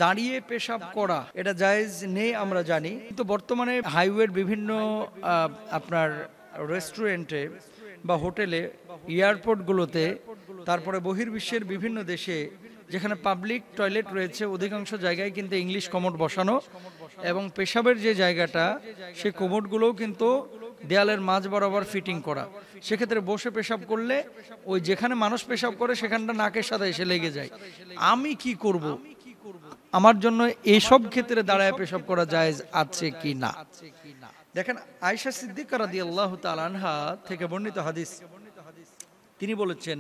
দাঁড়িয়ে পেশাব করা এটা জায়েজ নেই আমরা জানি, কিন্তু বর্তমানে হাইওয়ের বিভিন্ন আপনার রেস্টুরেন্টে বা হোটেলে, এয়ারপোর্টগুলোতে, তারপরে বহির্বিশ্বের বিভিন্ন দেশে যেখানে পাবলিক টয়লেট রয়েছে অধিকাংশ জায়গায় কিন্তু ইংলিশ কমোড বসানো, এবং পেশাবের যে জায়গাটা সেই কমোডগুলোও কিন্তু দেয়ালের মাঝ বরাবর ফিটিং করা। সেক্ষেত্রে বসে পেশাব করলে ওই যেখানে মানুষ পেশাব করে সেখানটা নাকের সাথে এসে লেগে যায়। আমি কি করব? আমার জন্য এইসব ক্ষেত্রে দাঁড়ায় পেশাব করা জায়েজ আছে কি না? দেখেন, আয়েশা সিদ্দিকা রাদিয়াল্লাহু তাআলা আনহা থেকে বর্ণিত হাদিস, তিনি বলেছেন,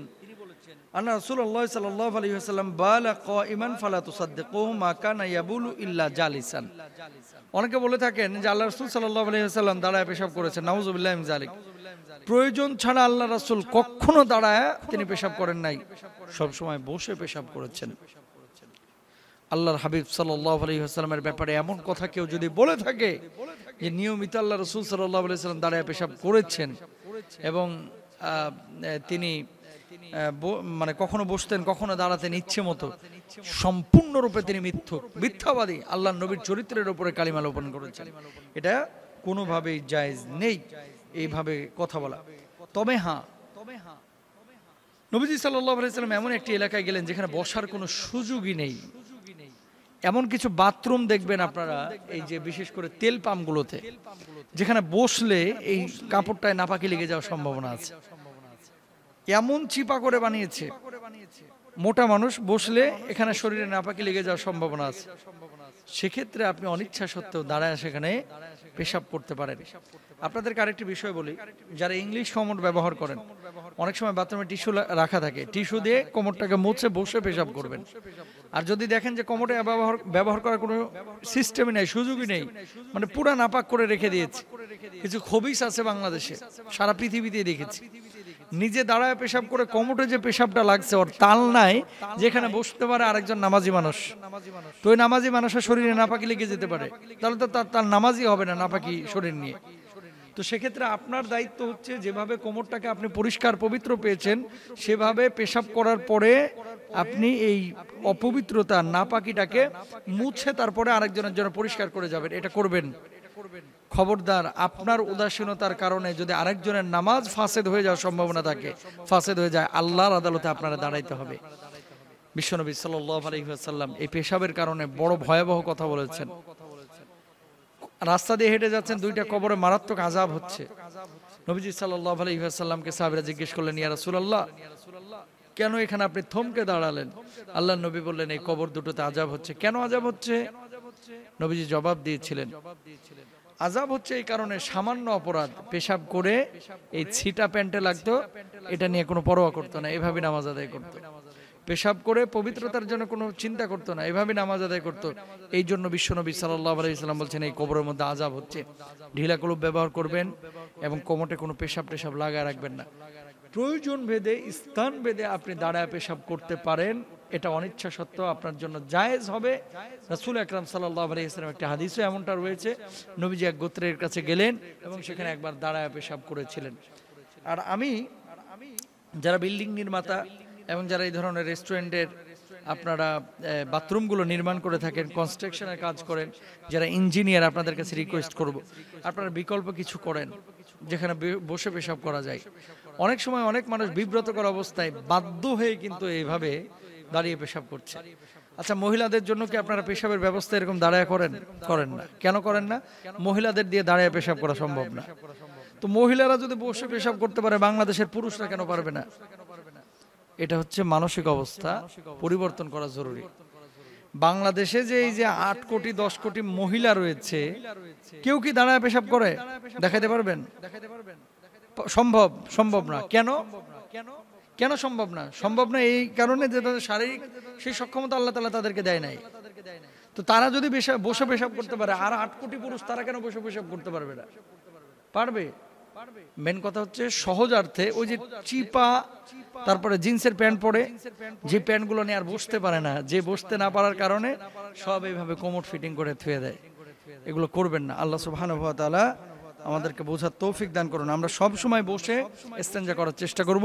আন্না রাসূলুল্লাহ সাল্লাল্লাহু আলাইহি ওয়াসাল্লাম বালা কাইমান ফালা তুসাদ্দিকুহু মা কানা ইয়াবুলু ইল্লা জালিসান। অনেকে বলে থাকেন যে আল্লাহ রাসূল সাল্লাল্লাহু আলাইহি ওয়াসাল্লাম দাঁড়ায় পেশাব করেছেন, নাউযুবিল্লাহি মিন যালিক। প্রয়োজন ছাড়া আল্লাহ রাসূল কখনো দাঁড়ায় তিনি পেশাব করেন নাই, সব সময় বসে পেশাব করেছেন। আল্লাহর হাবিব সাল্লাল্লাহু আলাইহি ওয়াসাল্লামের ব্যাপারে এমন কথা কেউ যদি বলে থাকে যে নিয়মিত আল্লাহ রাসূল সাল্লাল্লাহু আলাইহি ওয়াসাল্লাম দাঁড়ায় পেশাব করেছেন এবং তিনি মানে কখনো বসতেন কখনো দাঁড়াতেন ইচ্ছে মতো, সম্পূর্ণরূপে তিনি মিথ্যাবাদী, আল্লাহর নবীর চরিত্রের উপরে কালিমা লোপন করেছেন। এটা কোনোভাবেই জায়েজ নেই এইভাবে কথা বলা। তবে হ্যাঁ, নবীজি সাল্লাল্লাহু আলাইহি ওয়াসাল্লাম এমন একটি এলাকায় গেলেন যেখানে বসার কোনো সুযোগই নেই। এমন কিছু বাথরুম দেখবেন আপনারা, এই যে বিশেষ করে তেল পাম্পগুলোতে, যেখানে বসলে এই কাপড়টায় নাপাকি লেগে যাওয়ার সম্ভাবনা আছে। এমন চিপা করে বানিয়েছে, মোটা মানুষ বসলে এখানে শরীরে নাপাকি লেগে যাওয়ার সম্ভাবনা আছে। সেক্ষেত্রে আপনি অনিচ্ছা সত্ত্বেও দাঁড়ায় সেখানে পেশাব করতে পারেন। আপনাদেরকে আরেকটি বিষয় বলি, যারা ইংলিশ কমোড ব্যবহার করেন, অনেক সময় বাথরুমে টিস্যু রাখা থাকে, টিস্যু দিয়ে কোমরটাকে মুছে বসে পেশাব করবেন। আর যদি দেখেন যে কোমরে ব্যবহার করার কোনো সিস্টেমই নেই, সুযোগই নেই, মানে পুরা নাপাক করে রেখে দিয়েছে। কিছু খবিস আছে বাংলাদেশে, সারা পৃথিবীতে দেখেছি, নিজে দাঁড়ায় পেশাব করে কোমরে যে পেশাবটা লাগছে ওর তাল নাই, যেখানে বসতে পারে আরেকজন নামাজি মানুষ, তো ওই নামাজি মানুষের শরীরে নাপাকি লেগে যেতে পারে, তাহলে তো তার নামাজি হবে না নাপাকি শরীর নিয়ে। তো সেক্ষেত্রে আপনার দায়িত্ব হচ্ছে, যেভাবে কোমরটাকে আপনি পরিষ্কার পবিত্র পেয়েছেন সেভাবে পেশাব করার পরে আপনি এই অপবিত্রতা নাপাকিটাকে মুছে তারপরে আরেকজনের জন্য পরিষ্কার করে যাবেন। এটা করবেন। খবরদার, আপনার উদাসীনতার কারণে যদি আরেকজনের নামাজ ফাসেদ হয়ে যাওয়ার সম্ভাবনা থাকে, ফাসেদ হয়ে যায়, আল্লাহর আদালতে আপনারা দাঁড়াইতে হবে। বিশ্বনবী সাল্লাল্লাহু আলাইহি ওয়াসাল্লাম এই পেশাবের কারণে বড় ভয়াবহ কথা বলেছেন। রাস্তা দিয়ে হেঁটে যাচ্ছেন, দুইটা কবরে মারাত্মক আযাব হচ্ছে। নবীজি সাল্লাল্লাহু আলাইহি ওয়াসাল্লামকে সাহাবীরা জিজ্ঞেস করলেন, ইয়া রাসূলুল্লাহ, কেন এখানে আপনি থমকে দাঁড়ালেন? আল্লাহর নবী বললেন, এই কবর দুটোতে আযাব হচ্ছে। কেন আযাব হচ্ছে? নবীজি জবাব দিয়েছিলেন, আযাব হচ্ছে এই কারণে, সামান্য অপরাধ, পেশাব করে এই ছিটা প্যান্টে লাগতো, এটা নিয়ে কোনো পরোয়া করতো না, এভাবে নামাজ আদায় করতো। পেশাব করে পবিত্রতার জন্য কোনো চিন্তা করতো না, এভাবে নামাজ আদায় করতো। এই জন্য বিশ্বনবী সাল্লাল্লাহু আলাইহি ওয়াসাল্লাম বলছেন, এই কবরের মধ্যে আযাব হচ্ছে। ঢিলা কলুপ ব্যবহার করবেন এবং কোমরে কোনো পেশাব টেশাব লাগায় রাখবেন না। প্রয়োজন ভেদে, স্থান ভেদে আপনি দাঁড়ায় পেশাব করতে পারেন, এটা অনিচ্ছা সত্ত্বেও আপনার জন্য জায়েজ হবে। রাসূল আকরাম সাল্লাল্লাহু আলাইহি ওয়াসাল্লাম একটা হাদিসে এমনটা রয়েছে, নবীজি এক গোত্রের কাছে গেলেন এবং সেখানে একবার দাঁড়ায় পেশাব করেছিলেন। আর আমি, যারা বিল্ডিং নির্মাতা এবং যারা এই ধরনের রেস্টুরেন্টের আপনারা বাথরুমগুলো নির্মাণ করে থাকেন, কনস্ট্রাকশনের কাজ করেন, যারা ইঞ্জিনিয়ার, আপনাদের কাছে রিকোয়েস্ট করব, আপনারা বিকল্প কিছু করেন যেখানে বসে পেশাব করা যায়। অনেক সময় অনেক মানুষ বিব্রতকর অবস্থায় বাধ্য হয়ে কিন্তু এইভাবে দাঁড়িয়ে পেশাব করছে। আচ্ছা, মহিলাদের জন্য কি আপনারা পেশাবের ব্যবস্থা এরকম দাঁড়ায় করেন না? কেন করেন না? মহিলাদের দিয়ে দাঁড়ায় পেশাব করা সম্ভব না। তো মহিলারা যদি বসে পেশাব করতে পারে, বাংলাদেশের পুরুষরা কেন পারবে না? এটা হচ্ছে মানসিক অবস্থা পরিবর্তন করা জরুরি। বাংলাদেশে যে এই যে 8 কোটি 10 কোটি মহিলা রয়েছে, কেউ কি দাঁড়ায় পেশাব করে? দেখাতে পারবেন? সম্ভব না। কেন সম্ভব না? সম্ভব না এই কারণে যে তাদের শারীরিক সেই সক্ষমতা আল্লাহ তাআলা তাদেরকে দেয় নাই। তো তারা যদি বসে পেশাব করতে পারে, আর 8 কোটি পুরুষ তারা কেন বসে পেশাব করতে পারবে না? পারবে। মেন কথা হচ্ছে সহজার্থে ওই যে চিপা, তারপরে জিন্সের প্যান্ট পরে, যে প্যান্টগুলো নিয়ে আর বসতে পারে না, যে বসতে না পারার কারণে সব এইভাবে কোমর ফিটিং করে থুয়ে দেয়, এগুলো করবেন না। আল্লাহ সুবহানাহু ওয়া তাআলা আমাদেরকে বোঝার তৌফিক দান করুন। আমরা সব সময় বসে ইস্তেঞ্জা করার চেষ্টা করব,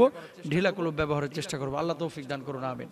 ঢিলা কলুপ ব্যবহারের চেষ্টা করব। আল্লাহ তৌফিক দান করুন, আমিন।